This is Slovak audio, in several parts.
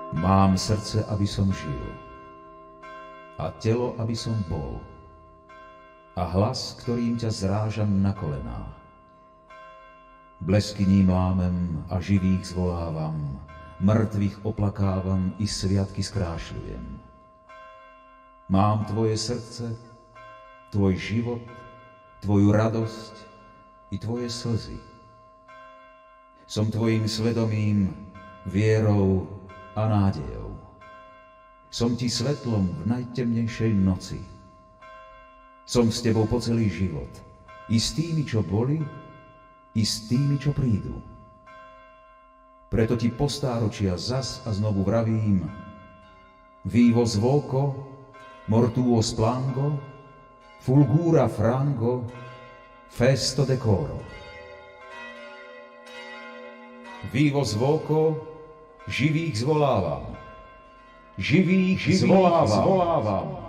Mám srdce, aby som žil, a telo, aby som bol, a hlas, ktorým ťa zrážam na kolená. Blesky ním lámem a živých zvolávam, mŕtvych oplakávam i sviatky skrášľujem. Mám tvoje srdce, tvoj život, tvoju radosť i tvoje slzy. Som tvojim svedomím, vierou a nádejou. Som ti svetlom v najtemnejšej noci. Som s tebou po celý život, i s tými, čo boli, i s tými, čo prídu. Preto ti po stáročia zas a znovu vravím: vivo svoco, mortuo splango, fulgura frango, festo decoro. Vivo svoco, živých zvolávam, živých zvolávam.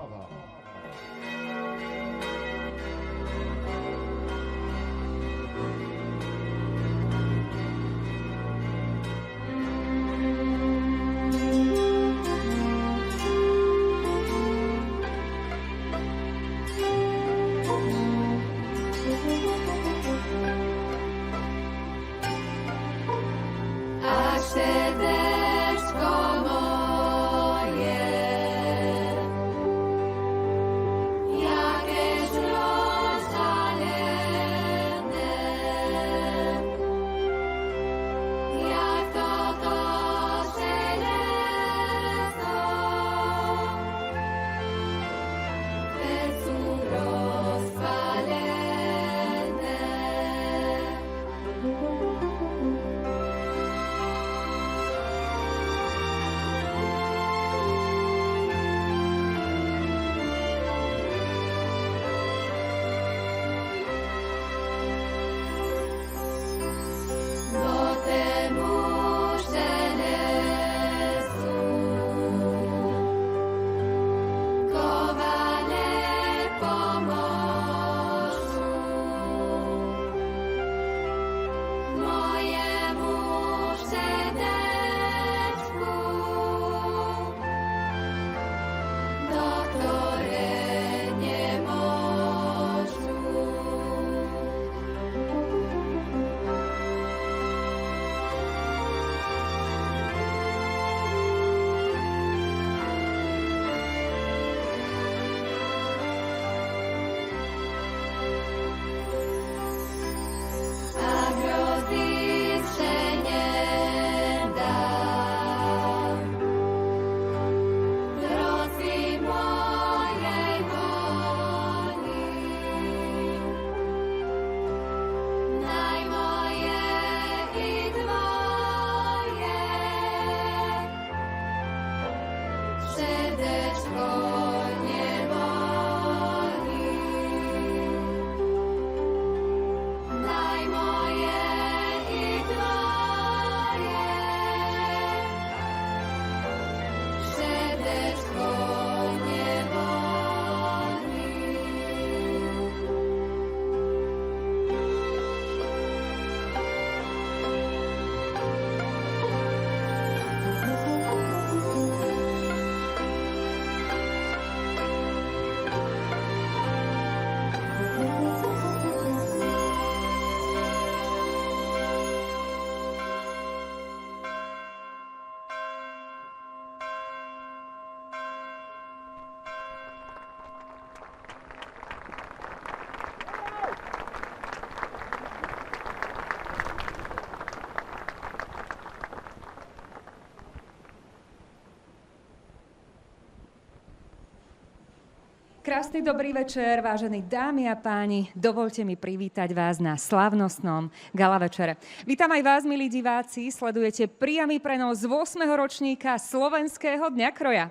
Krásny dobrý večer, vážení dámy a páni. Dovoľte mi privítať vás na slávnostnom gala večere. Vítam aj vás, milí diváci, sledujete priamy prenos z 8. ročníka Slovenského dňa kroja.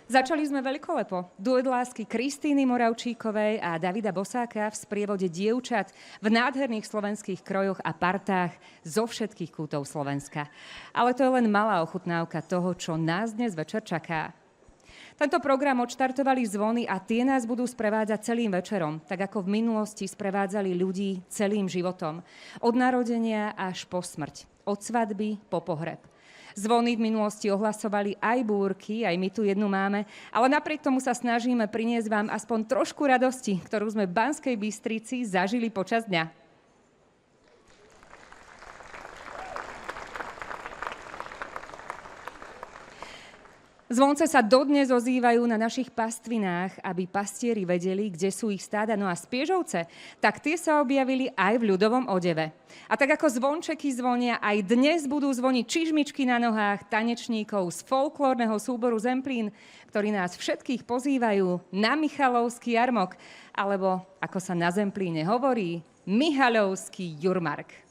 Začali sme veľkolepo. Duet lásky Kristíny Moravčíkovej a Davida Bosáka v sprievode dievčat v nádherných slovenských krojoch a partách zo všetkých kútov Slovenska. Ale to je len malá ochutnávka toho, čo nás dnes večer čaká. Tento program odštartovali zvony a tie nás budú sprevádzať celým večerom, tak ako v minulosti sprevádzali ľudí celým životom. Od narodenia až po smrť, od svadby po pohreb. Zvony v minulosti ohlasovali aj búrky, aj my tu jednu máme, ale napriek tomu sa snažíme priniesť vám aspoň trošku radosti, ktorú sme v Banskej Bystrici zažili počas dňa. Zvonce sa dodnes ozývajú na našich pastvinách, aby pastieri vedeli, kde sú ich stáda. No a spiežovce, tak tie sa objavili aj v ľudovom odeve. A tak ako zvončeky zvonia, aj dnes budú zvoniť čižmičky na nohách tanečníkov z folklórneho súboru Zemplín, ktorí nás všetkých pozývajú na Michalovský jarmok, alebo ako sa na Zemplíne hovorí, Michalovský jurmark.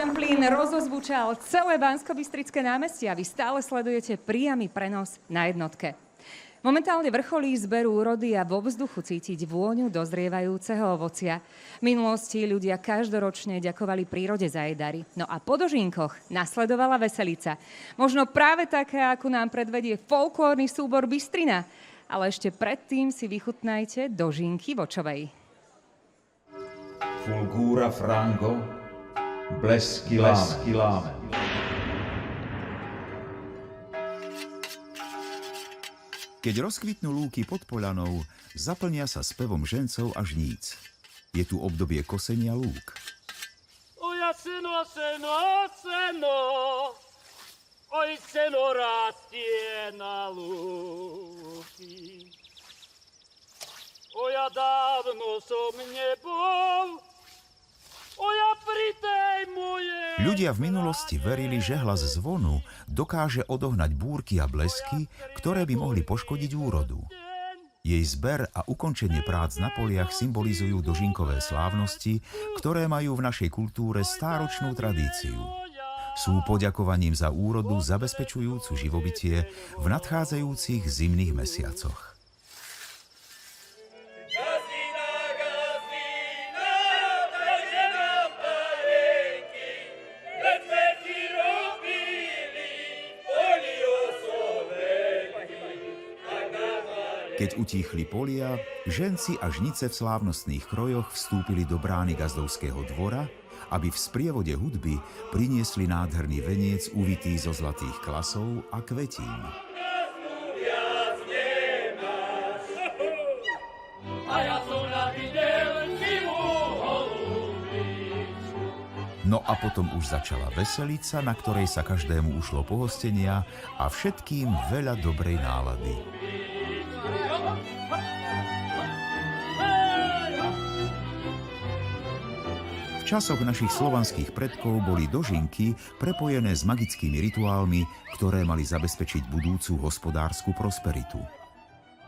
tramplín rozozvučal celé Banskobystrické námestie a vy stále sledujete priamy prenos na jednotke. Momentálne vrcholí zberu úrody a vo vzduchu cítiť vôňu dozrievajúceho ovocia. V minulosti ľudia každoročne ďakovali prírode za jej dary. No a po dožinkoch nasledovala veselica. Možno práve taká, ako nám predvedie folklórny súbor Bystrina. Ale ešte predtým si vychutnajte dožinky vočovej. Fulgura frango, blesky láme. Keď rozkvitnú lúky pod poľanou, zaplnia sa spevom žencov a žníc. Je tu obdobie kosenia lúk. Oja seno, seno, seno, oj seno rastie na lúky. Oja dávno som nebol, oja pri tej mojej... Ľudia v minulosti verili, že hlas zvonu dokáže odohnať búrky a blesky, ktoré by mohli poškodiť úrodu. Jej zber a ukončenie prác na poliach symbolizujú dožinkové slávnosti, ktoré majú v našej kultúre stáročnú tradíciu. Sú poďakovaním za úrodu zabezpečujúcu živobytie v nadchádzajúcich zimných mesiacoch. Keď utíchli polia, ženci a žnice v slávnostných krojoch vstúpili do brány gazdovského dvora, aby v sprievode hudby priniesli nádherný veniec uvitý zo zlatých klasov a kvetín. No a potom už začala veselica, na ktorej sa každému ušlo pohostenia a všetkým veľa dobrej nálady. V časoch našich slovanských predkov boli dožinky prepojené s magickými rituálmi, ktoré mali zabezpečiť budúcu hospodársku prosperitu.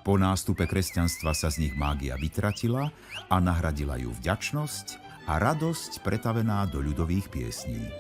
Po nástupe kresťanstva sa z nich mágia vytratila a nahradila ju vďačnosť a radosť pretavená do ľudových piesní.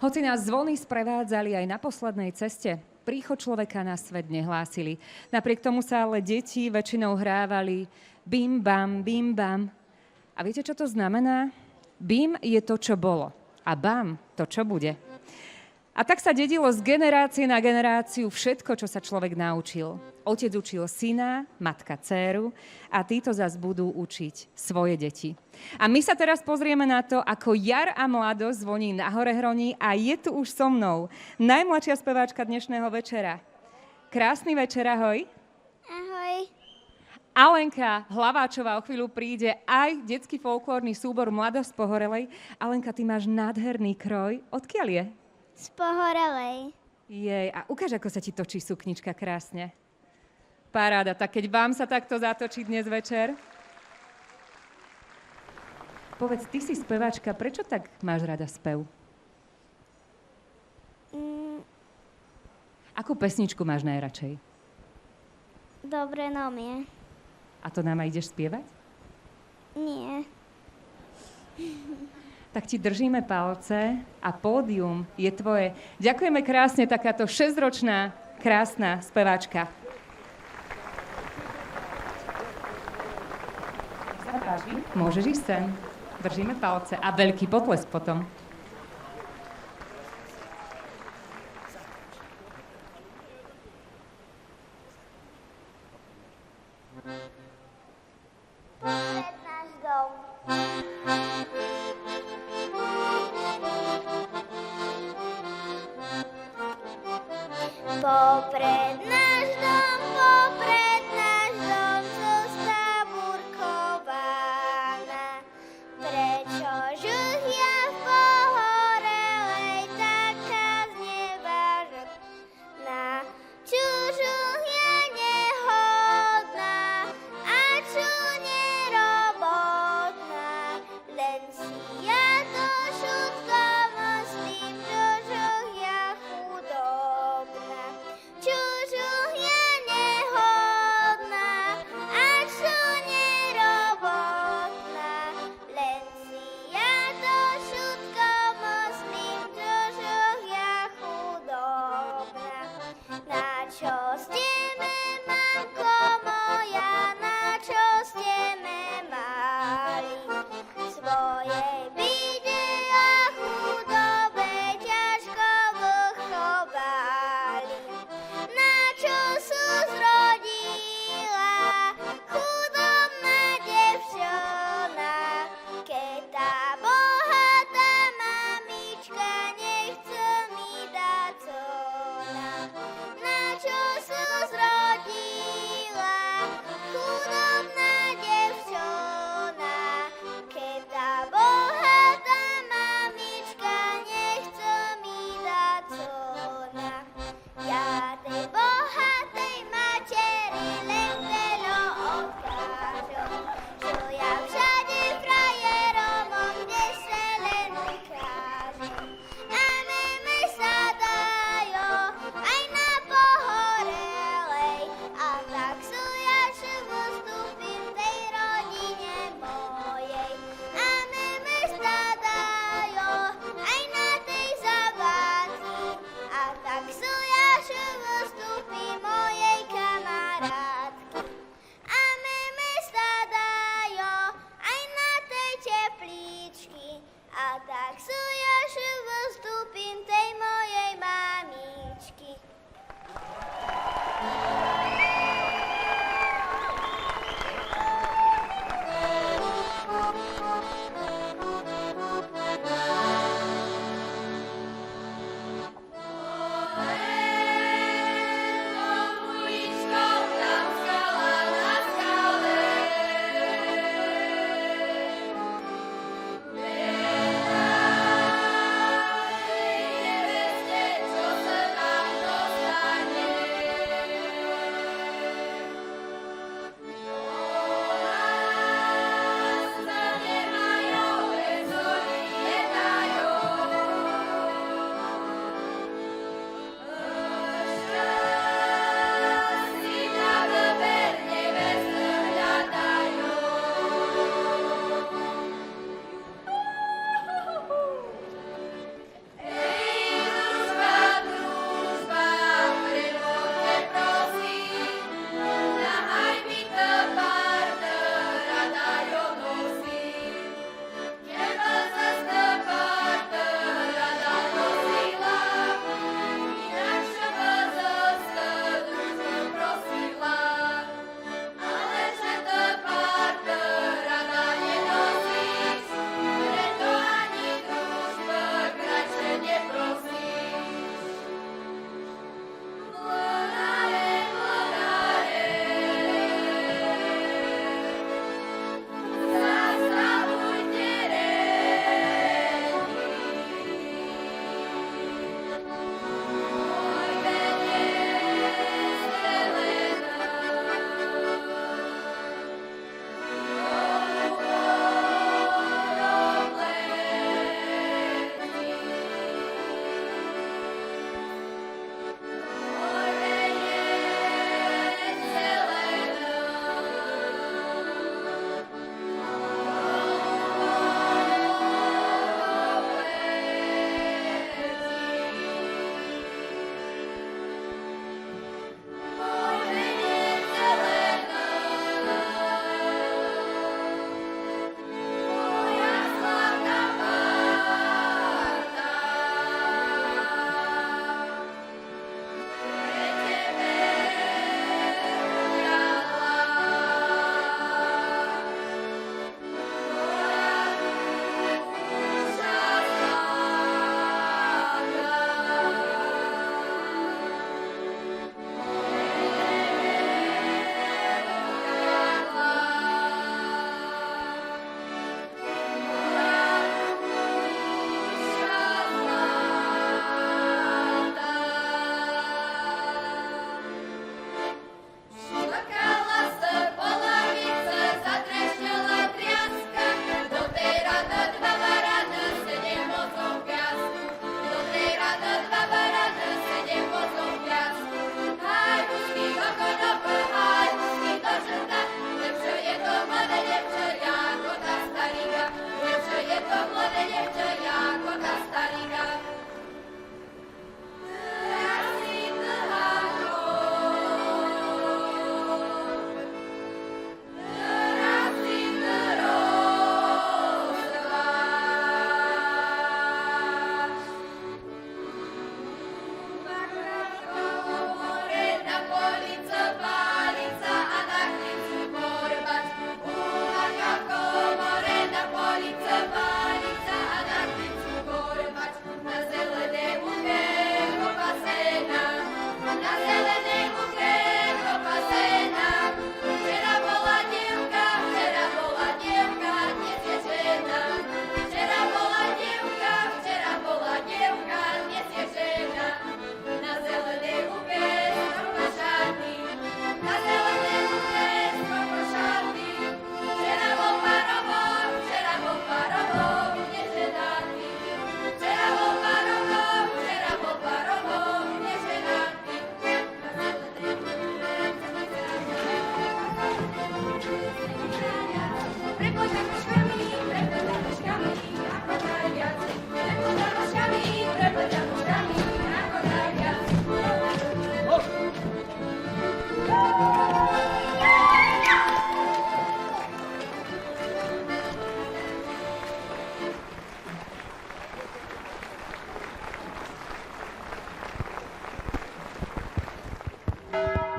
Hoci nás zvony sprevádzali aj na poslednej ceste, príchod človeka na svet nehlásili. Napriek tomu sa ale deti väčšinou hrávali bim bam, bim bam. A viete, čo to znamená? Bim je to, čo bolo. A bam, to, čo bude. A tak sa dedilo z generácie na generáciu všetko, čo sa človek naučil. Otec učil syna, matka dcéru a títo zas budú učiť svoje deti. A my sa teraz pozrieme na to, ako jar a mladosť zvoní na hore Hroní a je tu už so mnou najmladšia speváčka dnešného večera. Krásny večer, ahoj. Ahoj. Alenka Hlaváčová o chvíľu príde, aj detský folklórny súbor Mladosť Pohorelej. Alenka, ty máš nádherný kroj. Odkiaľ je? Z Pohorelej. Jej, a ukáž, ako sa ti točí suknička krásne. Paráda, tak keď vám sa takto zatočí dnes večer. Povedz, ty si speváčka, prečo tak máš rada spev? Akú pesničku máš najradšej? Dobre nomie. A to nám aj ideš spievať? Nie. Tak ti držíme palce a pódium je tvoje. Ďakujeme krásne, takáto 6-ročná, krásna speváčka. Môžeš ísť sem. Držíme palce a veľký potlesk potom. Náš dom. Popred náš dom zostal burkovaná. Prečo žuhia v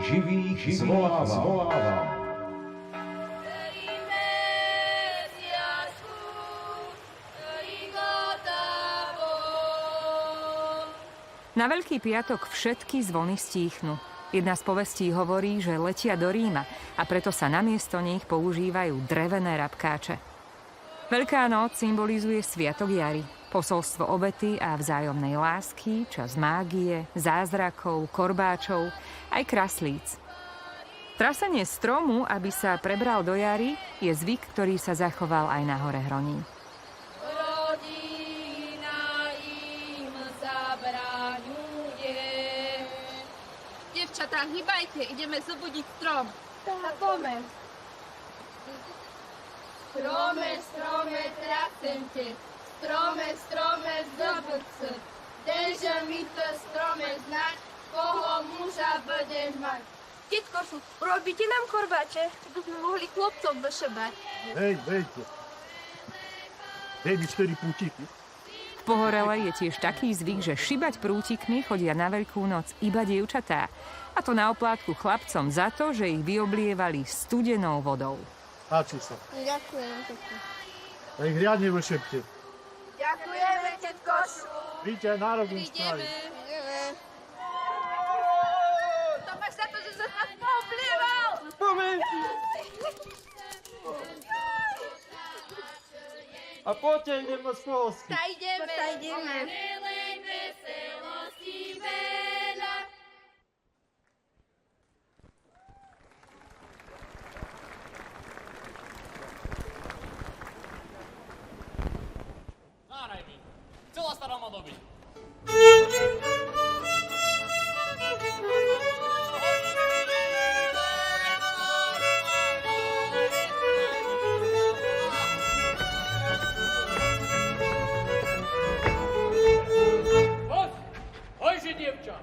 živých zvolávam. Na Veľký piatok všetky zvony stíchnu. Jedna z povestí hovorí, že letia do Ríma a preto sa namiesto nich používajú drevené rabkáče. Veľká noc symbolizuje sviatok jary, posolstvo obety a vzájomnej lásky, čas mágie, zázrakov, korbáčov, aj kraslíc. Trasenie stromu, aby sa prebral do jary, je zvyk, ktorý sa zachoval aj na hore Hroní. Devčatá, hýbajte, ideme zobudiť strom. Tak poďme. Strome, strome, tracem te. Strome, strome, zobudce. Denže mi to strome znať, koho muža budem mať. Titko, robíte nám korbáče, aby sme mohli chlopcov došebať. Hej, vejte. Dej mi 4 prútiky. V Pohorele je tiež taký zvyk, že šibať prútikmi chodia na Veľkú noc iba dievčatá. A to na oplátku chlapcom za to, že ich vyoblievali studenou vodou. Páči sa. Ďakujem pekne. A ich riadne vyšepte. Ďakujeme, tetkošu. Príďte aj národnú stranu. To máš za to, že sa nás pooblieval. Momenty! A poďte, ideme z Polsky. Ta ideme. Nárajmy. Celá stará doby. Hojže, dievča!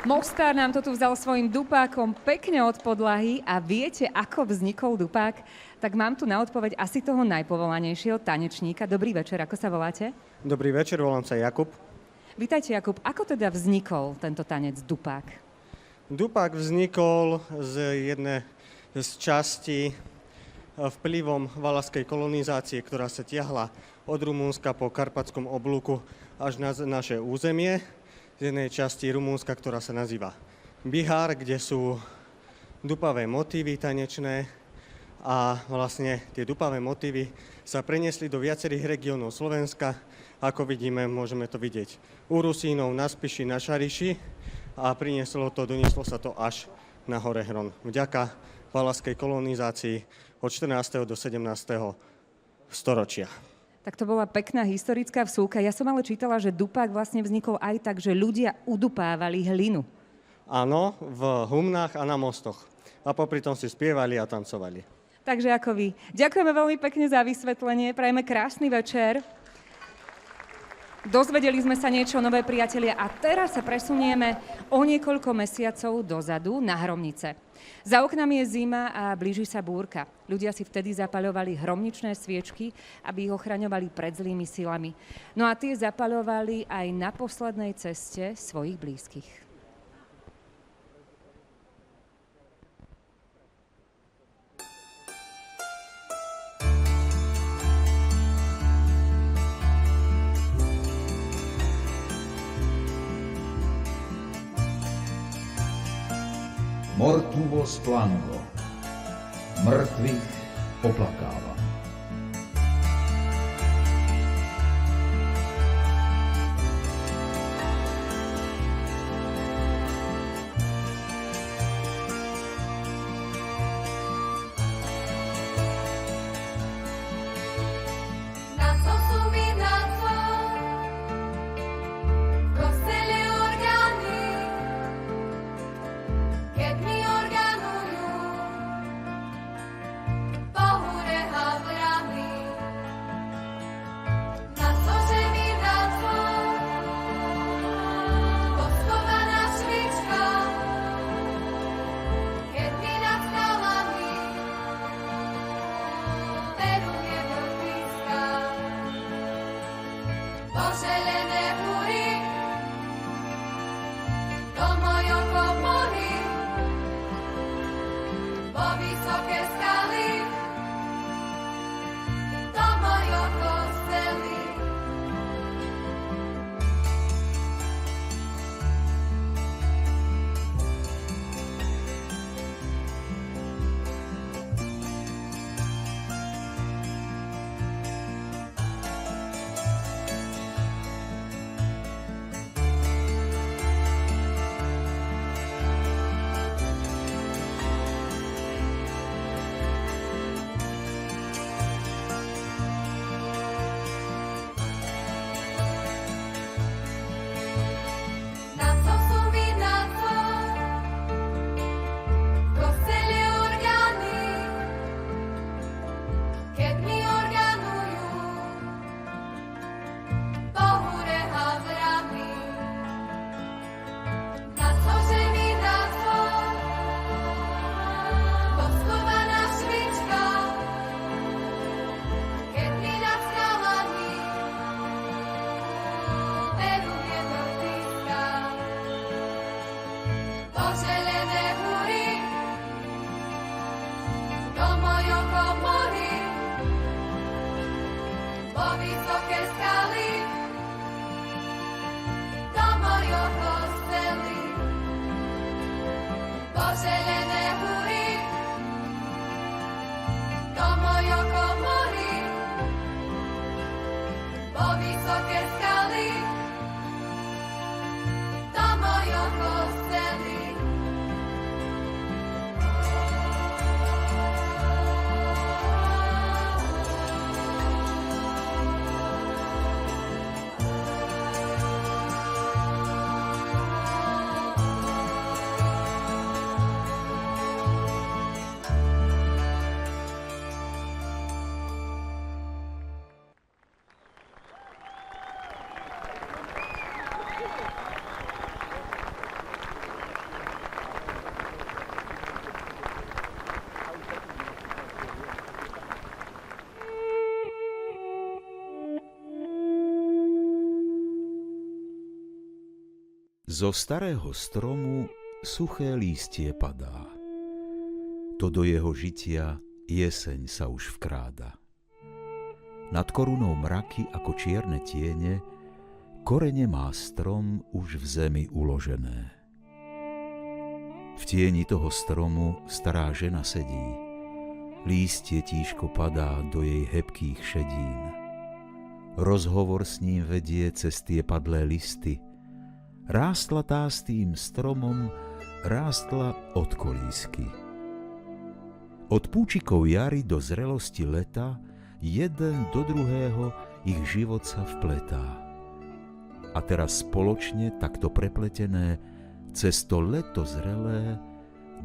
Mostár nám to tu vzal svojim dupákom pekne od podlahy a viete, ako vznikol dupák? Tak mám tu na odpoveď asi toho najpovolanejšieho tanečníka. Dobrý večer, ako sa voláte? Dobrý večer, volám sa Jakub. Vítajte, Jakub. Ako teda vznikol tento tanec dupák? Dupák vznikol z jednej z časti vplyvom valašskej kolonizácie, ktorá sa tiahla od Rumúnska po Karpatskom oblúku až na naše územie. Z jednej časti Rumúnska, ktorá sa nazýva Bihar, kde sú dupavé motívy tanečné a vlastne tie dupavé motívy sa preniesli do viacerých regiónov Slovenska. Ako vidíme, môžeme to vidieť u Rusínov, na Spiši, na Šariši a donieslo sa to až na hore Hron. Vďaka valašskej kolonizácii od 14. do 17. storočia. Tak to bola pekná historická vsúka. Ja som ale čítala, že dupák vlastne vznikol aj tak, že ľudia udupávali hlinu. Áno, v humnách a na mostoch. A popri tom si spievali a tancovali. Takže ako vy. Ďakujeme veľmi pekne za vysvetlenie. Prajeme krásny večer. Dozvedeli sme sa niečo o nové, priatelia, a teraz sa presunieme o niekoľko mesiacov dozadu na Hromnice. Za oknami je zima a blíži sa búrka. Ľudia si vtedy zapaľovali hromničné sviečky, aby ich ochraňovali pred zlými silami. No a tie zapaľovali aj na poslednej ceste svojich blízkych. Mortuos plango, mŕtvych oplakávam. Na co sú mi na co? Kostely orgány, keď mi organujú, pohúre havrami. Na cože mi na co? Poschovaná švička, keď mi nad skalami peruje vrtiska. Poželené húry, to mojo komory, po vysoké skaly, to mojo kostely. Na co sú mi na co? Kostely orgány, keď mi organujú, pohúre havrami. Na cože mi na co? Poschovaná švička, keď mi nad skalami peruje vrtiska. Poželené húry, to mojo komory, po vysoké skaly, to mojo kostely. Poželené húry, to mojo komory, po vysoké skaly, to mojo kostely. Zo starého stromu suché lístie padá. To do jeho žitia jeseň sa už vkráda. Nad korunou mraky ako čierne tiene, korene má strom už v zemi uložené. V tieni toho stromu stará žena sedí, lístie tížko padá do jej hebkých šedín. Rozhovor s ním vedie cez tie padlé listy. Rástla tá s tým stromom, rástla od kolísky. Od púčikov jary do zrelosti leta, jeden do druhého ich život sa vpletá. A teraz spoločne, takto prepletené, cez to leto zrelé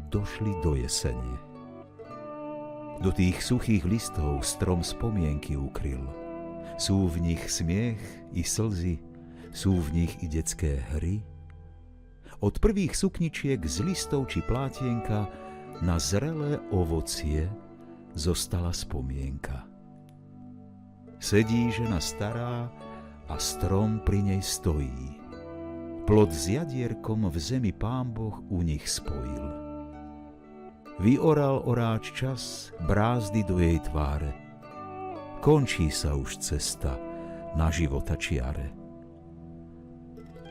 došli do jesene. Do tých suchých listov strom spomienky ukryl. Sú v nich smiech i slzy, sú v nich i detské hry. Od prvých sukničiek z listov či plátienka na zrelé ovocie zostala spomienka. Sedí žena stará a strom pri nej stojí. Plod s jadierkom v zemi Pán Boh u nich spojil. Vyoral oráč čas brázdy do jej tváre. Končí sa už cesta na života čiare.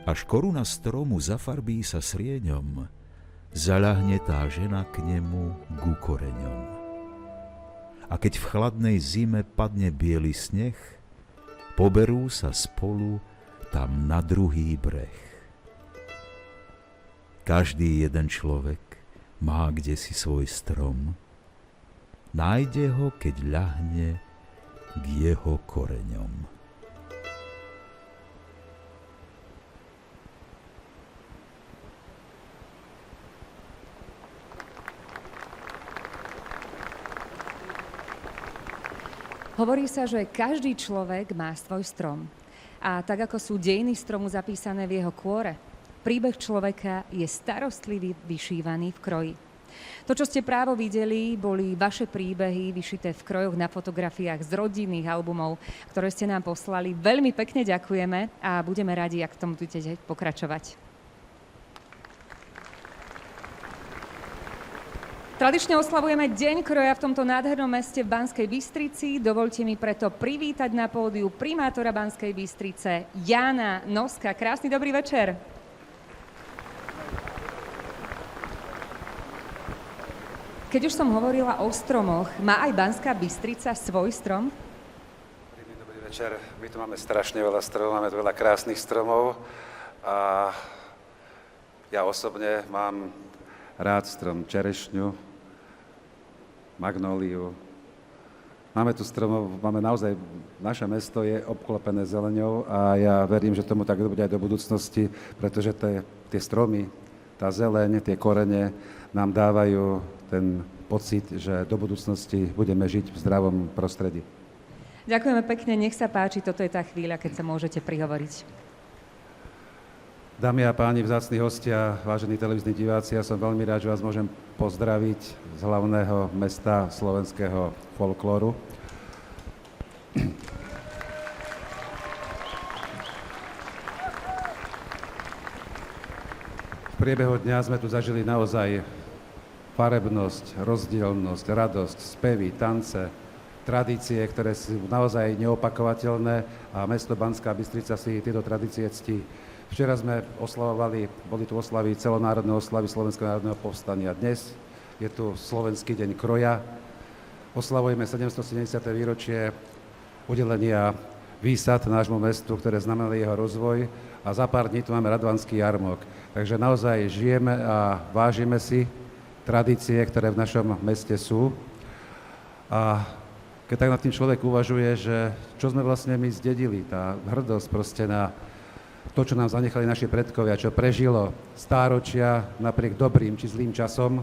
Až koruna stromu zafarbí sa srieňom, zaľahne tá žena k nemu ku koreňom. A keď v chladnej zime padne biely sneh, poberú sa spolu tam na druhý breh. Každý jeden človek má kdesi svoj strom, nájde ho, keď ľahne k jeho koreňom. Hovorí sa, že každý človek má svoj strom. A tak ako sú dejiny stromu zapísané v jeho kôre, príbeh človeka je starostlivý vyšívaný v kroji. To, čo ste právo videli, boli vaše príbehy vyšité v krojoch na fotografiách z rodinných albumov, ktoré ste nám poslali. Veľmi pekne ďakujeme a budeme radi, ak v tom budete pokračovať. Tradične oslavujeme Deň kroja v tomto nádhernom meste v Banskej Bystrici. Dovoľte mi preto privítať na pódiu primátora Banskej Bystrice Jána Noska. Krásny dobrý večer. Keď už som hovorila o stromoch, má aj Banská Bystrica svoj strom? Dobrý večer. My tu máme strašne veľa stromov, máme tu veľa krásnych stromov a ja osobne mám rád strom čerešňu, magnóliu. Máme tu stromov, máme naozaj, naše mesto je obklopené zeleňou a ja verím, že tomu tak bude aj do budúcnosti, pretože tie stromy, tá zeleň, tie korene nám dávajú ten pocit, že do budúcnosti budeme žiť v zdravom prostredí. Ďakujeme pekne, nech sa páči, toto je tá chvíľa, keď sa môžete prihovoriť. Dámy a páni, vzácni hostia, vážení televízni diváci, ja som veľmi rád, že vás môžem pozdraviť z hlavného mesta slovenského folklóru. V priebehu dňa sme tu zažili naozaj farebnosť, rozdielnosť, radosť, spevy, tance, tradície, ktoré sú naozaj neopakovateľné a mesto Banská Bystrica si tieto tradície ctí. Včera sme oslavovali, boli tu oslavy celonárodné oslavy Slovenského národného povstania. Dnes je tu Slovenský deň kroja. Oslavujeme 770. výročie udelenia výsad nášmu mestu, ktoré znamenali jeho rozvoj. A za pár dní tu máme Radvanský jarmok. Takže naozaj žijeme a vážime si tradície, ktoré v našom meste sú. A keď tak nad tým človek uvažuje, že čo sme vlastne my zdedili, tá hrdosť proste na to, čo nám zanechali naši predkovia, čo prežilo stáročia napriek dobrým či zlým časom,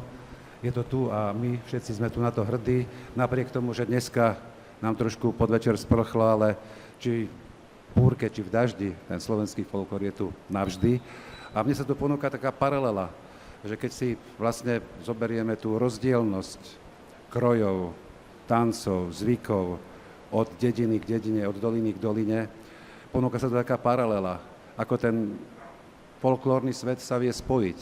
je to tu a my všetci sme tu na to hrdí, napriek tomu, že dneska nám trošku podvečer sprchlo, ale či v búrke, či v daždi, ten slovenský folklór je tu navždy. A mne sa tu ponúka taká paralela, že keď si vlastne zoberieme tú rozdielnosť krojov, tancov, zvykov od dediny k dedine, od doliny k doline, ponúka sa tu taká paralela, ako ten folklórny svet sa vie spojiť.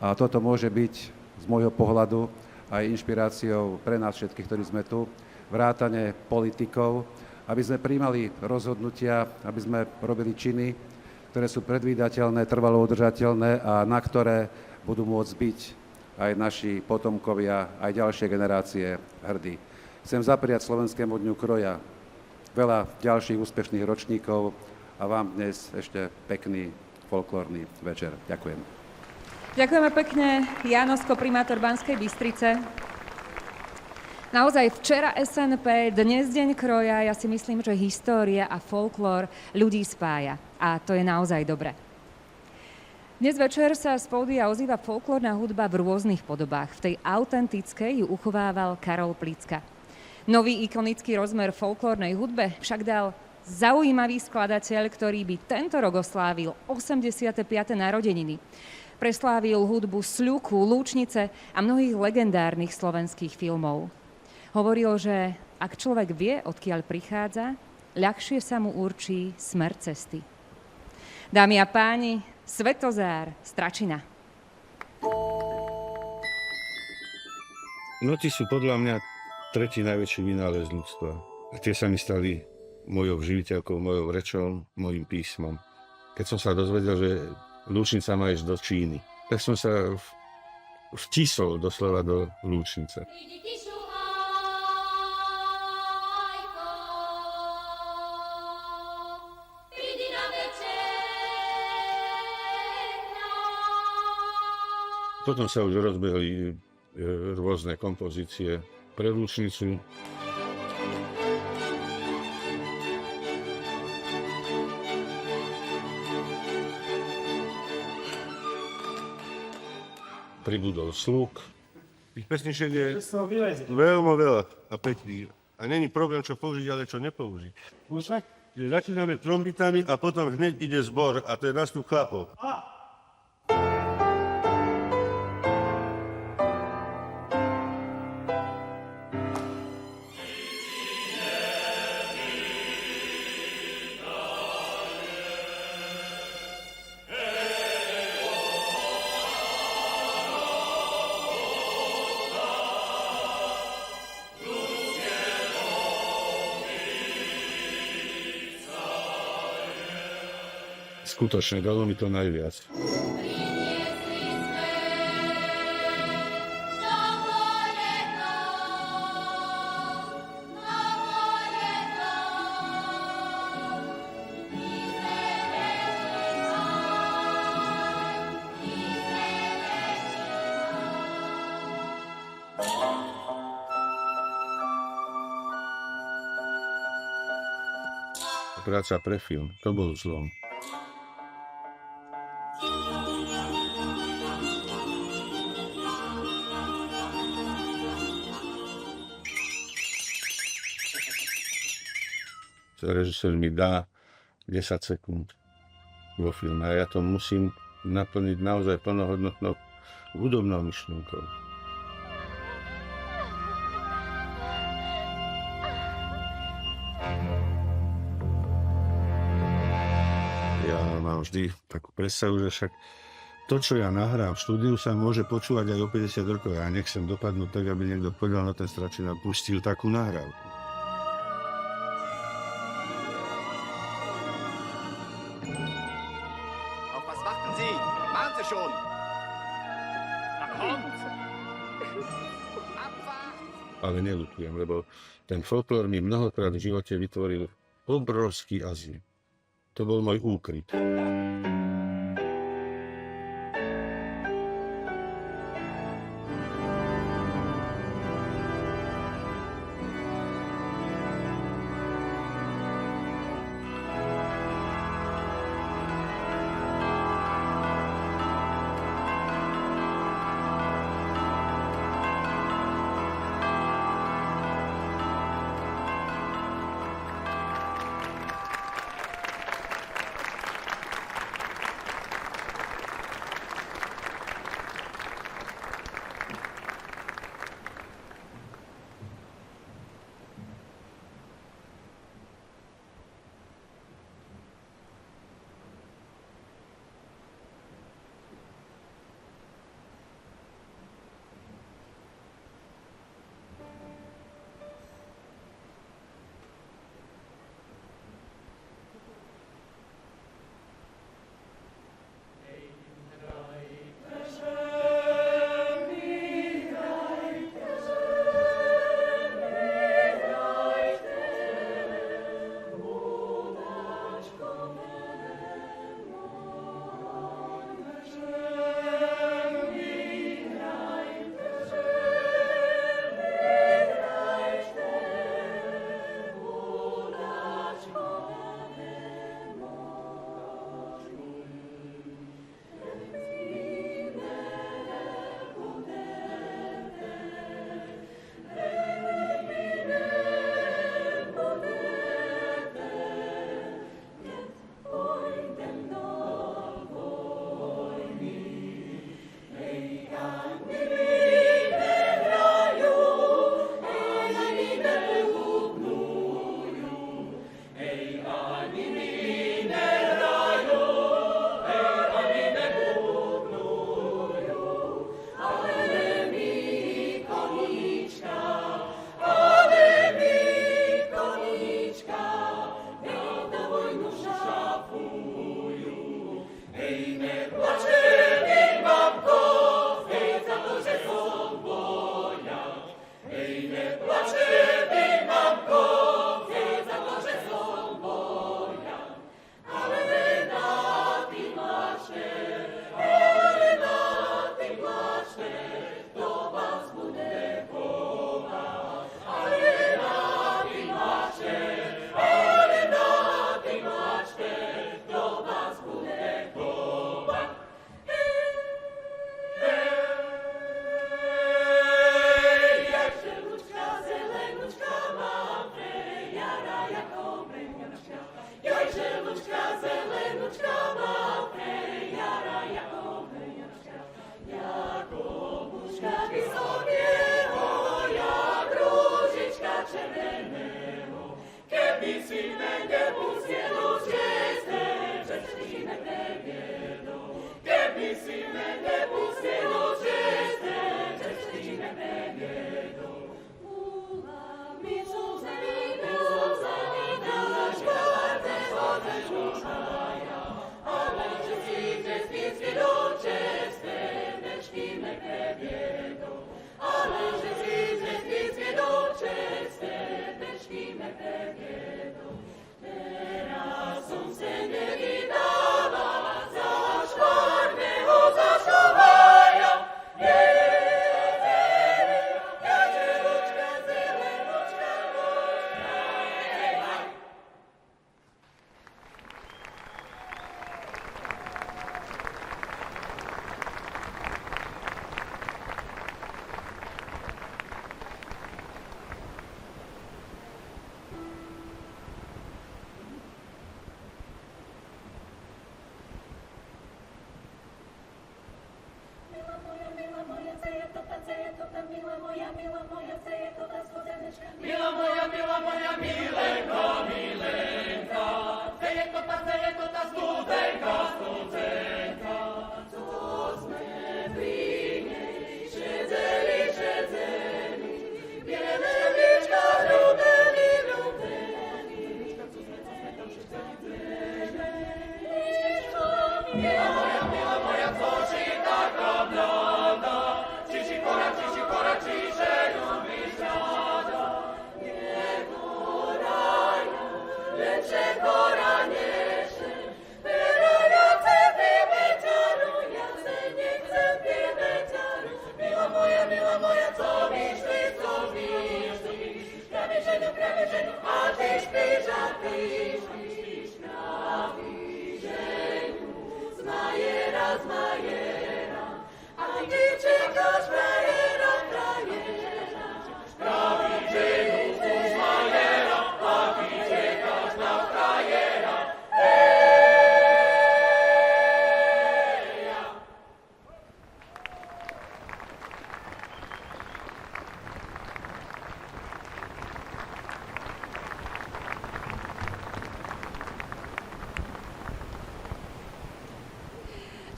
A toto môže byť z môjho pohľadu aj inšpiráciou pre nás všetkých, ktorí sme tu, vrátane politikov, aby sme prijímali rozhodnutia, aby sme robili činy, ktoré sú predvídateľné, trvalo udržateľné a na ktoré budú môcť byť aj naši potomkovia, aj ďalšie generácie hrdí. Chcem zapriať Slovenskému dňu kroja veľa ďalších úspešných ročníkov a vám dnes ešte pekný folklórny večer. Ďakujem. Ďakujeme pekne. Jánosko, primátor Banskej Bystrice. Naozaj včera SNP, dnes Deň kroja, ja si myslím, že história a folklór ľudí spája. A to je naozaj dobré. Dnes večer sa z pódia ozýva folklórna hudba v rôznych podobách. V tej autentickej ju uchovával Karol Plicka. Nový ikonický rozmer folklórnej hudbe však dal zaujímavý skladateľ, ktorý by tento rok oslávil 85. narodeniny. Preslávil hudbu Sľuku, Lúčnice a mnohých legendárnych slovenských filmov. Hovoril, že ak človek vie, odkiaľ prichádza, ľahšie sa mu určí smer cesty. Dámy a páni, Svetozár z Tračina. Noty sú podľa mňa tretí najväčší vynález ľudstva. Tie sa mi stali mojou živiteľkou, mojou rečou, mojim písmom. Keď som sa dozvedel, že Lúčnica má ísť do Číny, tak som sa vtisol doslova do Lúčnice. Potom sa už rozbehli rôzne kompozície pre Lúčnicu. Pribudol Sluk. Tých pesničiek je veľmi veľa a pekných. A není problém, čo použiť, ale čo nepoužiť. Začíname trombitami a potom hneď ide zbor a to je nástup chlapov. Skutočne, dalo mi to najviac. Práca pre film, to bol zlom. Režisér mi dá 10 sekúnd vo filme a ja to musím naplniť naozaj plnohodnotnou hudobnou myšlienkou. Ja mám vždy takú predstavu, že však to, čo ja nahrám v štúdiu, sa môže počúvať aj o 50 rokov. Ja nechcem dopadnúť tak, aby niekto povedal na ten Stračín a pustil takú nahrávku. Ale neľutujem, lebo ten folklór mi mnohokrát v živote vytvoril obrovský azyl. To bol môj úkryt.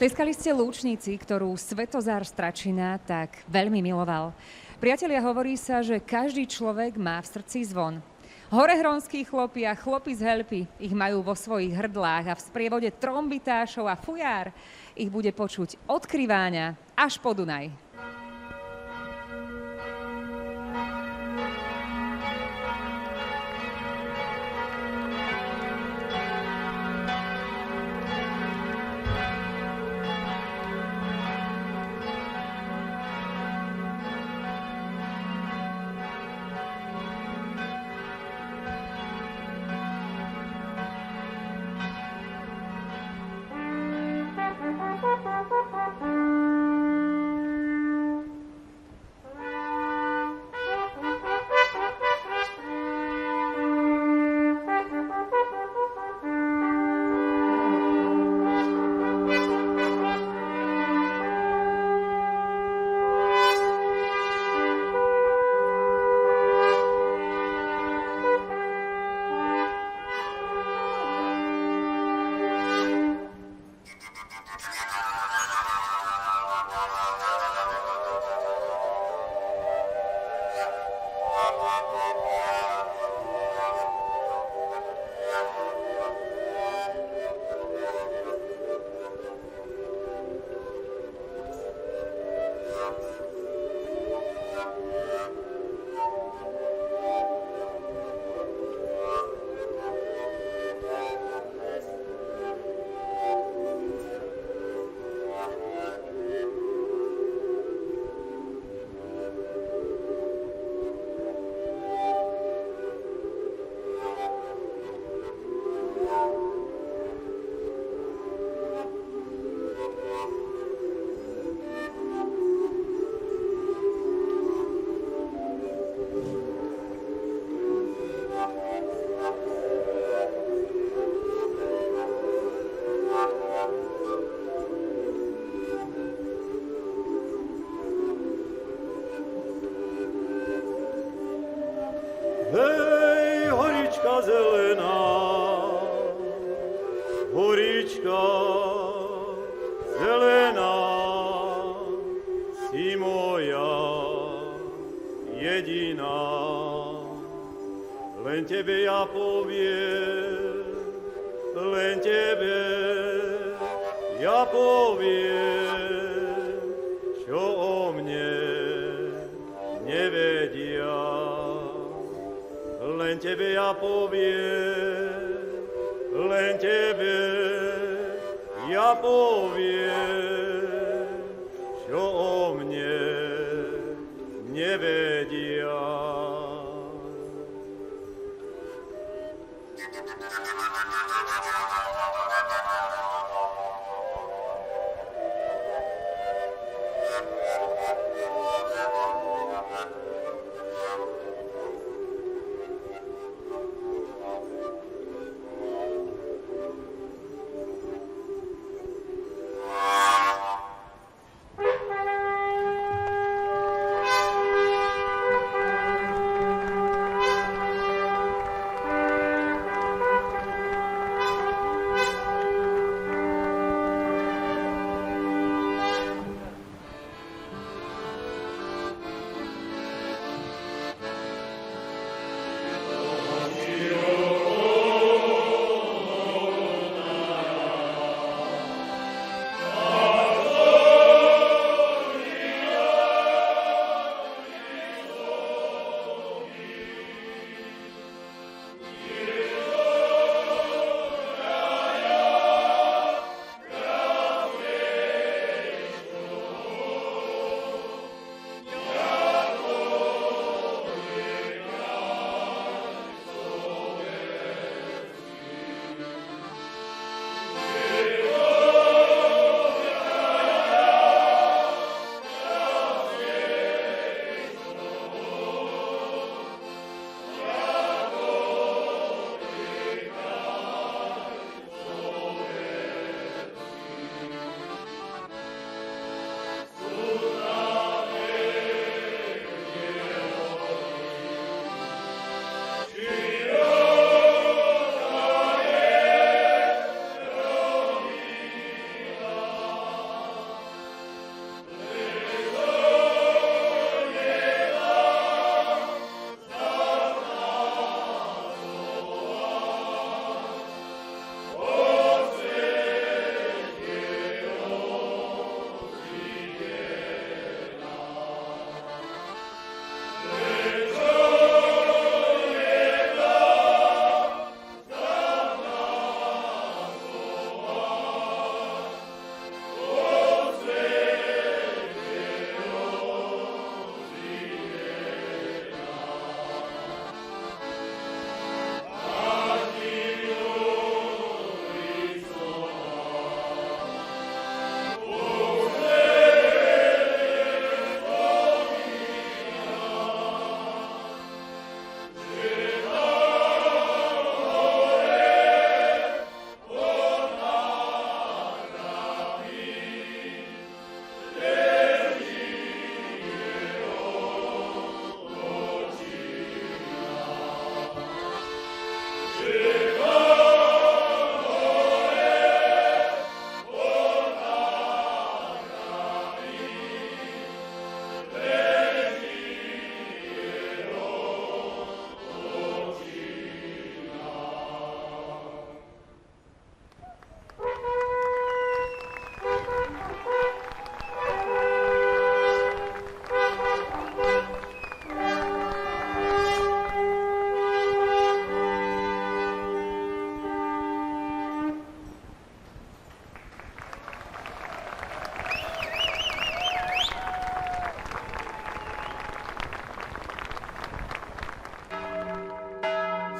Tleskali ste Lúčnici, ktorú Svetozár Stračina tak veľmi miloval. Priatelia, hovorí sa, že každý človek má v srdci zvon. Horehronskí chlopi a chlopi z Helpy ich majú vo svojich hrdlách a v sprievode trombitášov a fujár ich bude počuť od Kriváňa až po Dunaj. horička zelená, si moja jediná. Len tebe ja poviem, len tebe ja poviem, čo o mne nevedia. Len tebe ja poviem, len tebe ja poviem, čo o mne nevedia.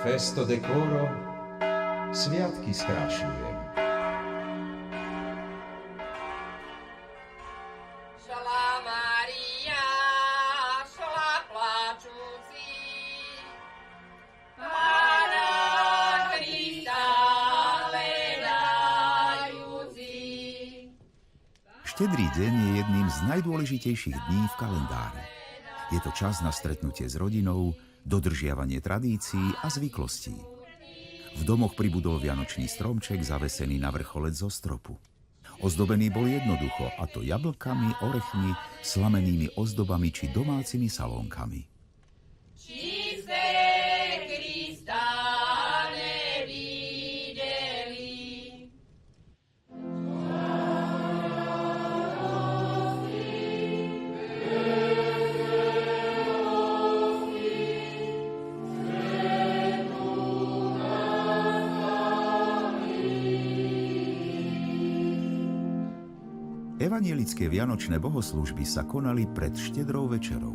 Festo decoro, sviatky skrášujem. Šla Mária, šla plačúci, Pána Krista hľadajúci. Štedrý deň je jedným z najdôležitejších dní v kalendári. Je to čas na stretnutie s rodinou, dodržiavanie tradícií a zvyklostí. V domoch pribudol vianočný stromček zavesený na vrcholec zo stropu. Ozdobený bol jednoducho, a to jablkami, orechmi, slamenými ozdobami či domácimi salónkami. Evanielické vianočné bohoslúžby sa konali pred štedrou večerou.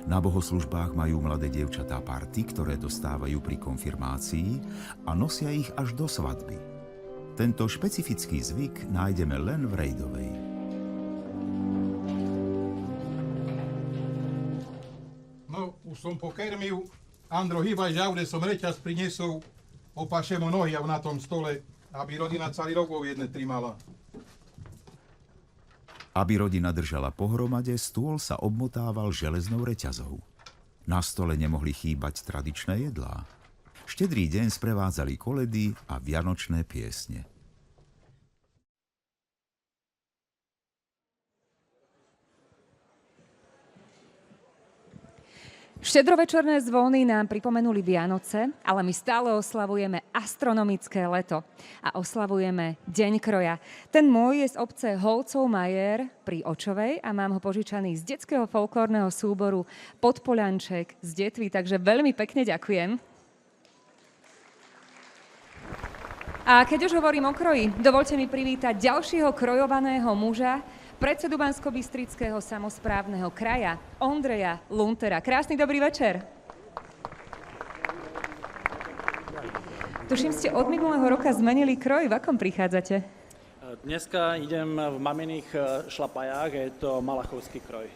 Na bohoslúžbách majú mladé dievčatá party, ktoré dostávajú pri konfirmácii a nosia ich až do svadby. Tento špecifický zvyk nájdeme len v Rejdovej. No, už som pokermil. Andro, hýbaj, že aude som reťaz priniesol, opašem nohy na tom stole, aby rodina celý rokov jedne trimala. Aby rodina držala pohromade, stôl sa obmotával železnou reťazou. Na stole nemohli chýbať tradičné jedlá. Štedrý deň sprevádzali koledy a vianočné piesne. Štedrovečerné zvony nám pripomenuli Vianoce, ale my stále oslavujeme astronomické leto a oslavujeme Deň kroja. Ten môj je z obce Holcov-Majer pri Očovej a mám ho požičaný z detského folklórneho súboru Podpoľanček z Detvy, takže veľmi pekne ďakujem. A keď už hovorím o kroji, dovoľte mi privítať ďalšieho krojovaného muža, predsedu Banskobystrického samosprávneho kraja, Ondreja Luntera. Krásny dobrý večer. Tuším, ste od minulého roka zmenili kroj. V akom prichádzate? Dneska idem v maminých šlapajách, je to malachovský kroj.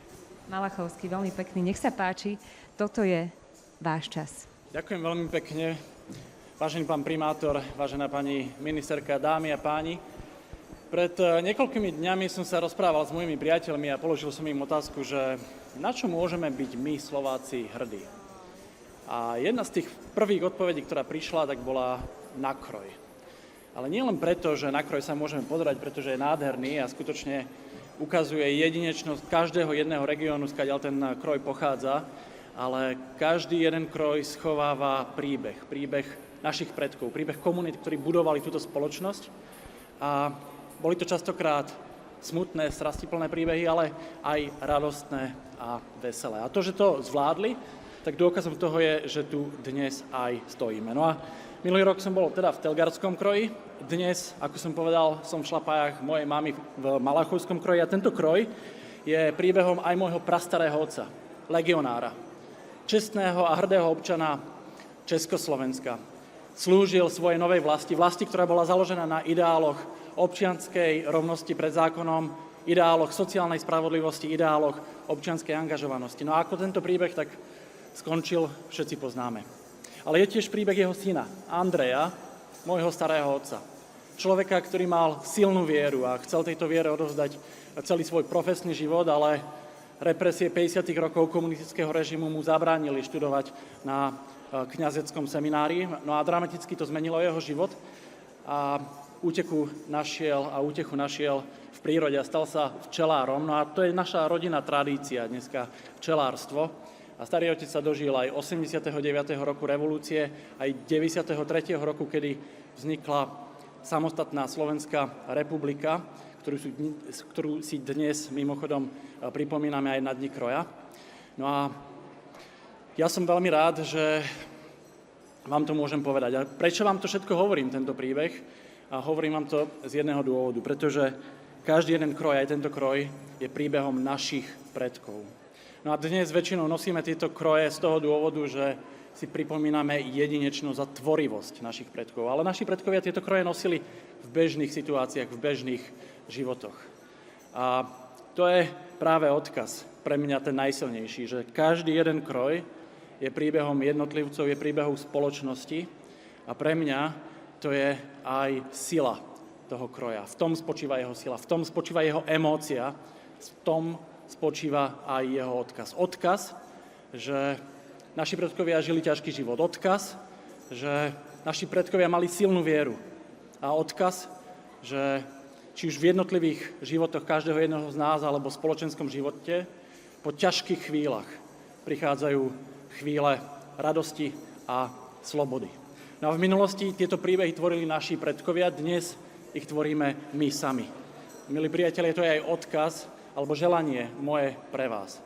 Malachovský, veľmi pekný. Nech sa páči, toto je váš čas. Ďakujem veľmi pekne. Vážený pán primátor, vážená pani ministerka, dámy a páni, pred niekoľkými dňami som sa rozprával s mojimi priateľmi a položil som im otázku, že na čo môžeme byť my, Slováci, hrdí. A jedna z tých prvých odpovedí, ktorá prišla, tak bola na kroj. Ale nie len preto, že na kroj sa môžeme pozerať, pretože je nádherný a skutočne ukazuje jedinečnosť každého jedného regiónu, skadiaľ ten kroj pochádza, ale každý jeden kroj schováva príbeh našich predkov, príbeh komunít, ktorí budovali túto spoločnosť. A boli to častokrát smutné, strastiplné príbehy, ale aj radostné a veselé. A to, že to zvládli, tak dôkazom toho je, že tu dnes aj stojíme. No a minulý rok som bol teda v Telgarskom kroji, dnes, ako som povedal, som v šlapajách mojej mamy v Malachovskom kroji a tento kroj je príbehom aj môjho prastarého otca, legionára, čestného a hrdého občana Československa. Slúžil svojej novej vlasti, ktorá bola založená na ideáloch občianskej rovnosti pred zákonom, ideáloch sociálnej spravodlivosti, ideáloch občianskej angažovanosti. No a ako tento príbeh tak skončil, všetci poznáme. Ale je tiež príbeh jeho syna, Andreja, môjho starého otca. Človeka, ktorý mal silnú vieru a chcel tejto viere odovzdať celý svoj profesný život, ale represie 50. rokov komunistického režimu mu zabránili študovať na kňazeckom seminári. No a dramaticky to zmenilo jeho život a útechu našiel v prírode a stal sa včelárom. No a to je naša rodinná tradícia dneska, včelárstvo. A starý otec sa dožil aj 89. roku revolúcie, aj 93. roku, kedy vznikla samostatná Slovenská republika, ktorú si dnes mimochodom pripomíname aj na Dni kroja. No a ja som veľmi rád, že vám to môžem povedať. A prečo vám to všetko hovorím, tento príbeh? A hovorím vám to z jedného dôvodu, pretože každý jeden kroj, aj tento kroj, je príbehom našich predkov. No a dnes väčšinou nosíme tieto kroje z toho dôvodu, že si pripomíname jedinečnosť a tvorivosť našich predkov. Ale naši predkovia tieto kroje nosili v bežných situáciách, v bežných životoch. A to je práve odkaz pre mňa ten najsilnejší, že každý jeden kroj je príbehom jednotlivcov, je príbehom spoločnosti a pre mňa to je aj sila toho kroja. V tom spočíva jeho sila, v tom spočíva jeho emócia, v tom spočíva aj jeho odkaz. Odkaz, že naši predkovia žili ťažký život. Odkaz, že naši predkovia mali silnú vieru a odkaz, že či už v jednotlivých životoch každého jedného z nás alebo v spoločenskom živote po ťažkých chvíľach prichádzajú chvíle radosti a slobody. No a v minulosti tieto príbehy tvorili naši predkovia, dnes ich tvoríme my sami. Milí priatelia, to je aj odkaz alebo želanie moje pre vás,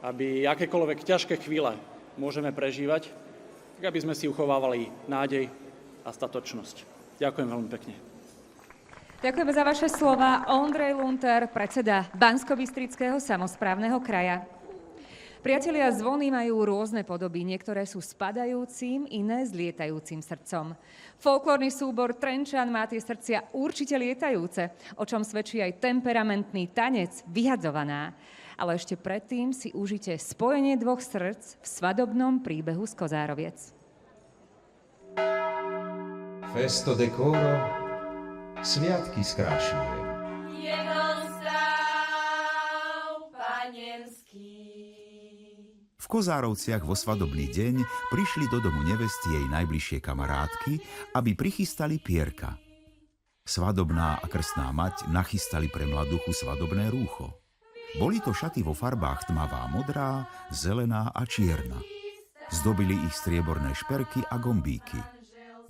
aby akékoľvek ťažké chvíle môžeme prežívať, tak aby sme si uchovávali nádej a statočnosť. Ďakujem veľmi pekne. Ďakujeme za vaše slova. Ondrej Lunter, predseda Banskobystrického samosprávneho kraja. Priatelia, zvony majú rôzne podoby. Niektoré sú spadajúcim, iné s lietajúcim srdcom. Folklórny súbor Trenčan má tie srdcia určite lietajúce, o čom svedčí aj temperamentný tanec Vyhadzovaná. Ale ešte predtým si užite spojenie dvoch srdc v svadobnom príbehu z Kozároviec. Festo decoro sviatky skrášľuje. V Kozárovciach vo svadobný deň prišli do domu nevesty jej najbližšie kamarátky, aby prichystali pierka. Svadobná a krstná mať nachystali pre mladuchu svadobné rúcho. Boli to šaty vo farbách tmavá modrá, zelená a čierna. Zdobili ich strieborné šperky a gombíky.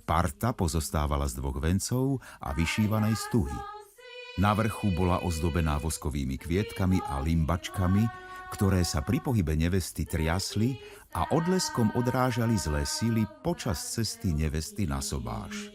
Parta pozostávala z 2 vencov a vyšívanej stuhy. Na vrchu bola ozdobená voskovými kvietkami a limbačkami, ktoré sa pri pohybe nevesty triasli a odleskom odrážali zlé síly počas cesty nevesty na sobáš.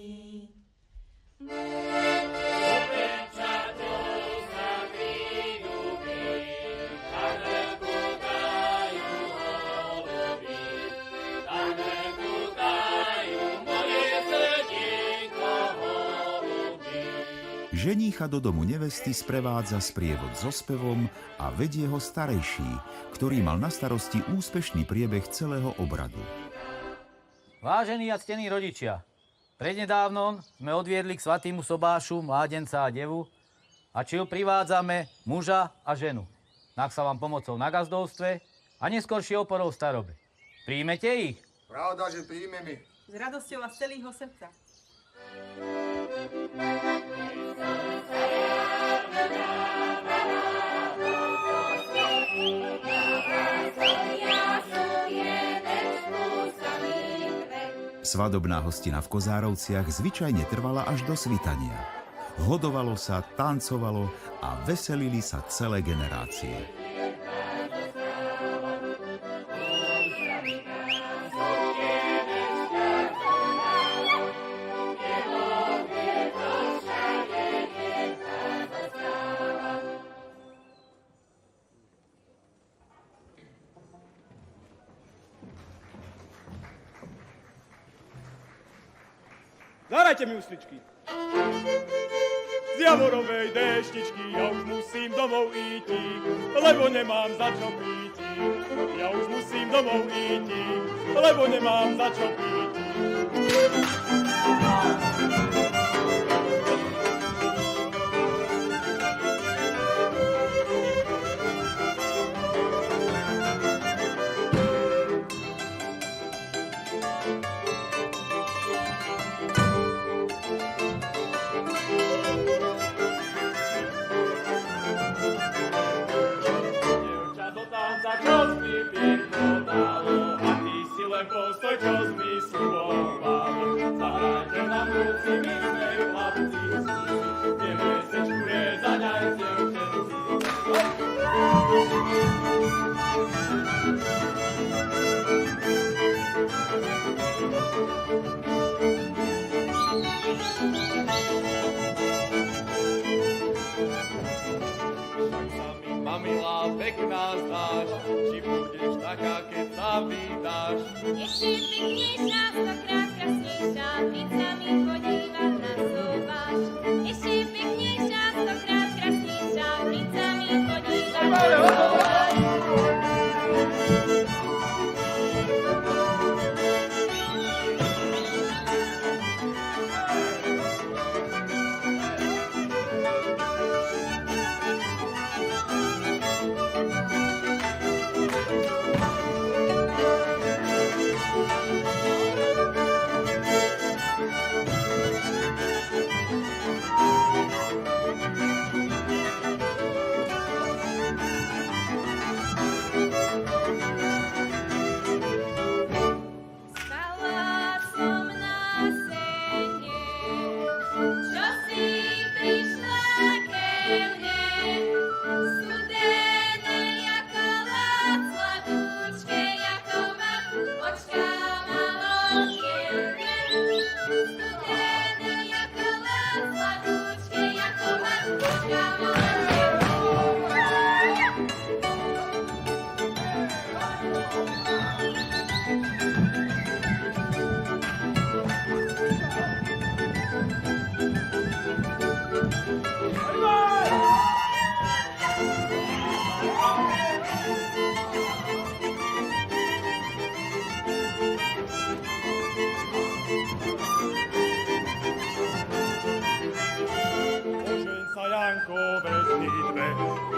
Ženícha do domu nevesty sprevádza sprievod so spevom a vedie ho starejší, ktorý mal na starosti úspešný priebeh celého obradu. Vážení a ctení rodičia, prednedávnom sme odviedli k svätému sobášu mládenca a devu a či ju privádzame muža a ženu. Nech sa vám pomocou na gazdovstve a neskoršie oporou v starobe. Príjmete ich? Pravda, že príjmeme. S radosťou a z celého srdca. Svadobná hostina v Kozárovciach zvyčajne trvala až do svitania. Hodovalo sa, tancovalo a veselili sa celé generácie. Zahrajte mi úsličky. Z javorovej déštičky ja už musím domov íti, lebo nemám za čo píti. Ja už musím domov íti, lebo nemám za čo píti. Postoj, čo mi slubovalo, zahrajte na vúci, my sme chlapci, nevesečku rezaňajte všetci. Však sa mi, mamila, pekná zdáš, či budeš taká, keď sa vydáš. Ešte peknejšia, stokrát krásnejšia, keď sa mi podívať na sobáš. Ešte peknejšia, stokrát krásnejšia, keď sa mi podívať na sobáš.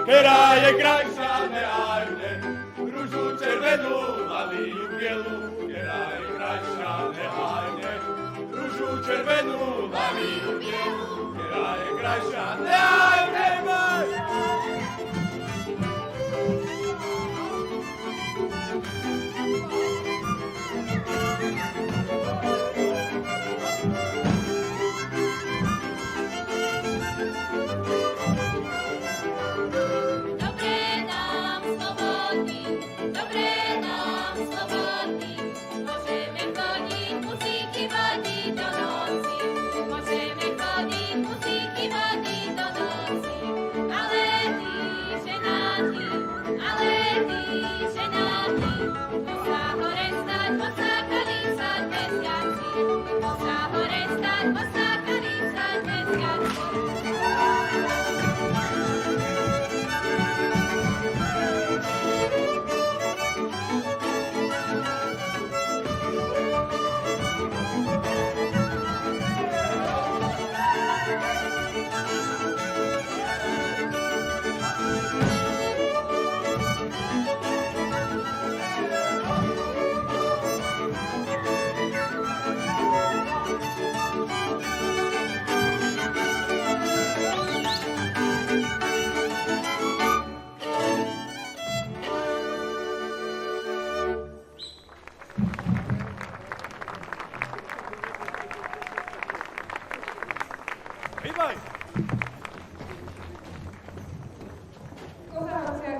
ktorá je krajšia neajde. Rúžu červenú a líju bielu, ktorá je krajšia neajde. Rúžu červenú a líju bielu, ktorá je krajšia neajde.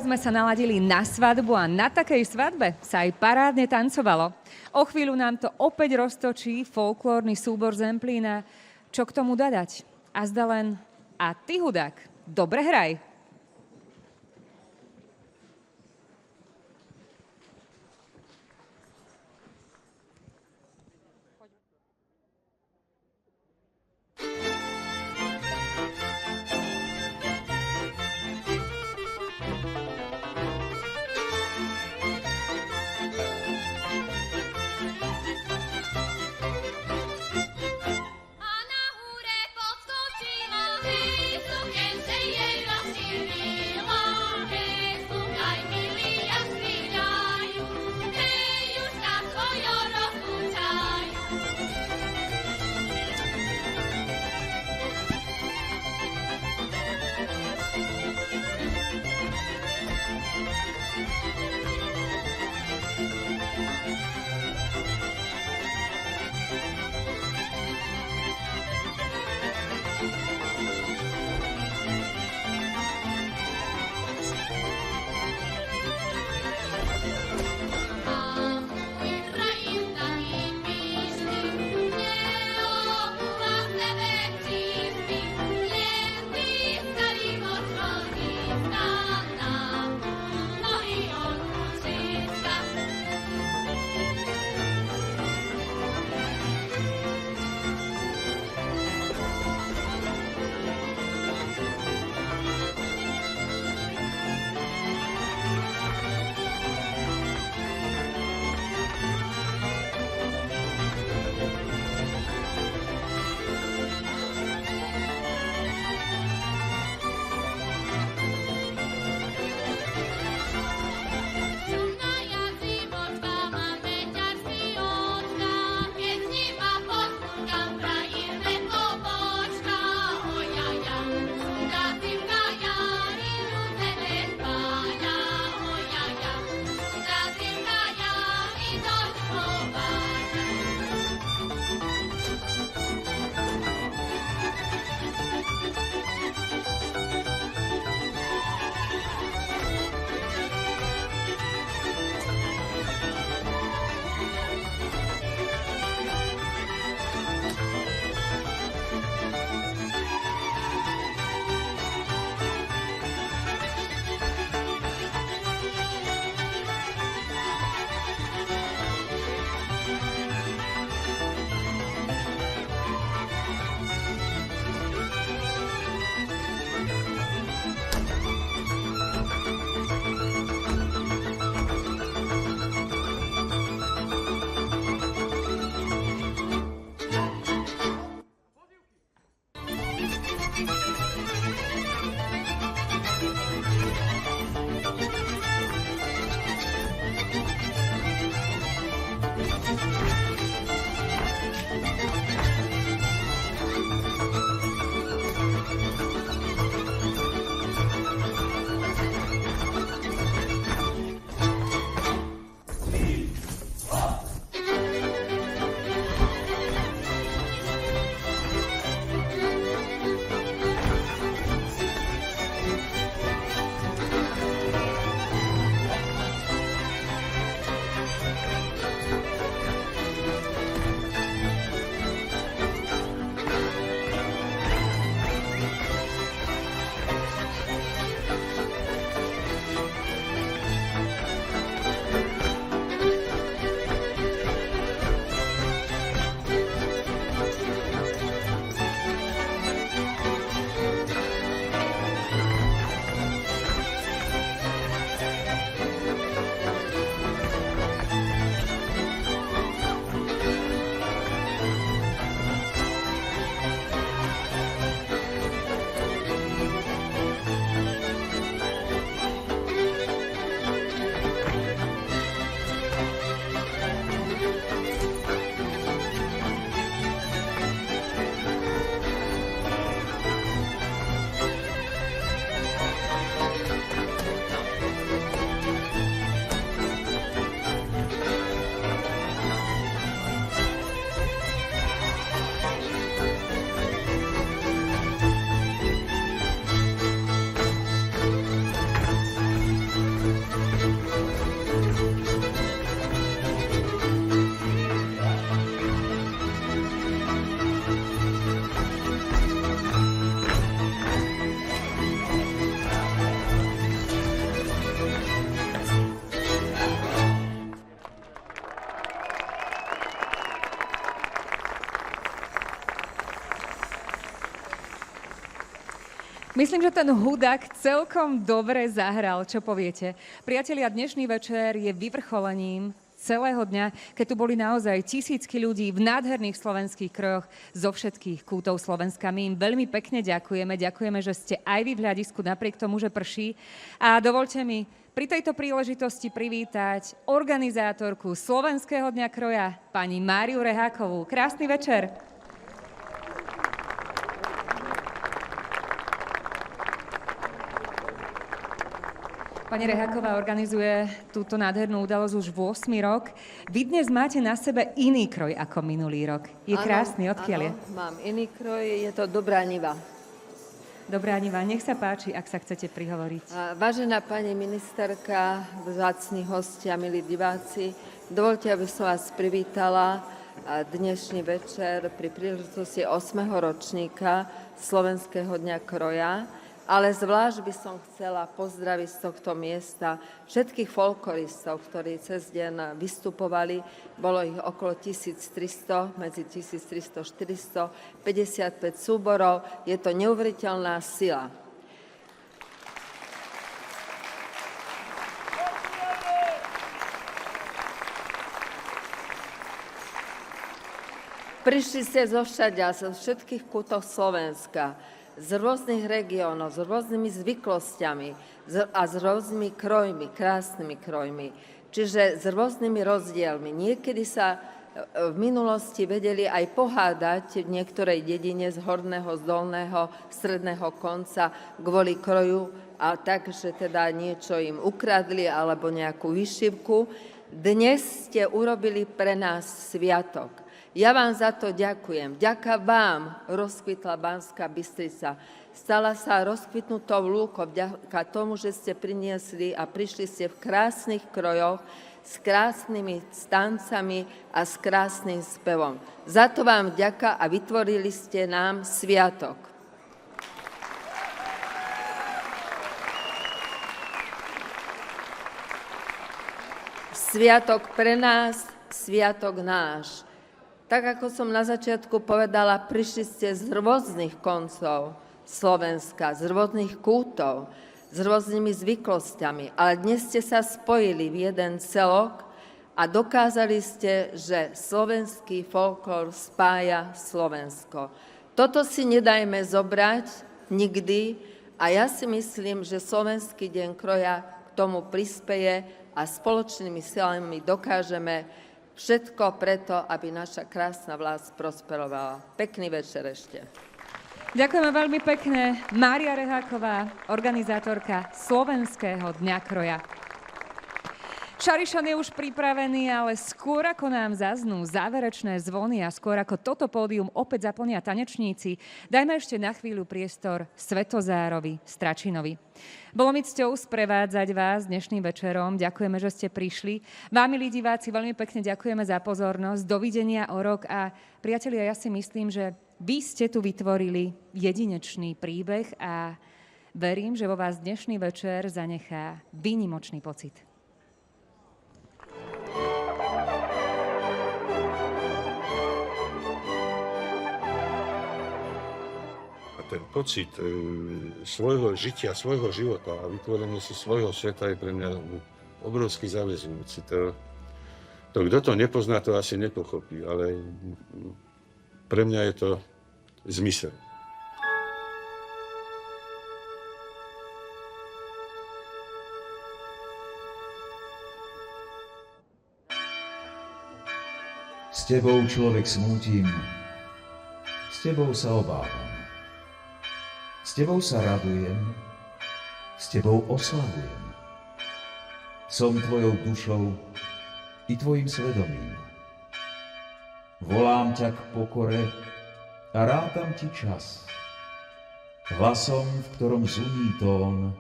Sme sa naladili na svadbu a na takej svadbe sa aj parádne tancovalo. O chvíľu nám to opäť roztočí folklórny súbor Zemplína. Čo k tomu dodať? A zda len, a ty hudák, dobre hraj. Myslím, že ten hudák celkom dobre zahral, čo poviete. Priatelia, dnešný večer je vyvrcholením celého dňa, keď tu boli naozaj tisícky ľudí v nádherných slovenských krojoch zo všetkých kútov Slovenska. My im veľmi pekne ďakujeme, že ste aj vy v hľadisku napriek tomu, že prší. A dovoľte mi pri tejto príležitosti privítať organizátorku Slovenského dňa kroja, pani Máriu Rehákovú. Krásny večer. Pani Reháková organizuje túto nádhernú udalosť už 8. rok. Vy dnes máte na sebe iný kroj ako minulý rok. Je krásny, odkiaľ je? Mám iný kroj, je to Dobrá Niva. Dobrá Niva, nech sa páči, ak sa chcete prihovoriť. Vážená pani ministerka, vzácni hostia, milí diváci, dovoľte, aby som vás privítala dnešný večer pri príležitosti 8. ročníka Slovenského dňa kroja. Ale zvlášť by som chcela pozdraviť z tohto miesta všetkých folkloristov, ktorí cez deň vystupovali. Bolo ich okolo 1300, medzi 1300 a 400, 55 súborov. Je to neuveriteľná sila. Prišli ste zo všadia, zo všetkých kútov Slovenska, z rôznych regiónov, s rôznymi zvyklosťami a s rôznymi krojmi, krásnymi krojmi, čiže s rôznymi rozdielmi. Niekedy sa v minulosti vedeli aj pohádať v niektorej dedine z horného, z dolného, stredného konca kvôli kroju a tak, že teda niečo im ukradli alebo nejakú vyšivku. Dnes ste urobili pre nás sviatok. Ja vám za to ďakujem. Vďaka vám rozkvitla Banská Bystrica. Stala sa rozkvitnutou lúkou vďaka tomu, že ste priniesli a prišli ste v krásnych krojoch, s krásnymi tancami a s krásnym spevom. Za to vám vďaka a vytvorili ste nám sviatok. Sviatok pre nás, sviatok náš. Tak, ako som na začiatku povedala, prišli ste z rôznych koncov Slovenska, z rôznych kútov, s rôznymi zvyklostiami, ale dnes ste sa spojili v jeden celok a dokázali ste, že slovenský folklór spája Slovensko. Toto si nedajme zobrať nikdy a ja si myslím, že Slovenský deň kroja k tomu prispeje a spoločnými silami dokážeme všetko preto, aby naša krásna vlast prosperovala. Pekný večer ešte. Ďakujeme veľmi pekne. Mária Reháková, organizátorka Slovenského dňa kroja. Šarišan je už pripravený, ale skôr ako nám zaznú záverečné zvony a skôr ako toto pódium opäť zaplnia tanečníci, dajme ešte na chvíľu priestor Svetozárovi Stračinovi. Bolo mi cťou sprevádzať vás dnešným večerom. Ďakujeme, že ste prišli. Vám, milí diváci, veľmi pekne ďakujeme za pozornosť. Dovidenia o rok a priatelia, ja si myslím, že vy ste tu vytvorili jedinečný príbeh a verím, že vo vás dnešný večer zanechá výnimočný pocit. Ten pocit svojho žitia, svojho života a vytvorenie si svojho sveta je pre mňa obrovský záväzujúci. To, kto to nepozná, to asi nepochopí, ale pre mňa je to zmysel. S tebou, človek, smútim, s tebou sa obávam. S tebou sa radujem, s tebou oslavujem. Som tvojou dušou i tvojim svedomím. Volám ťa k pokore a rátam ti čas. Hlasom, v ktorom zuní tón,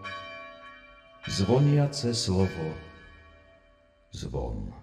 zvoniace slovo, zvon.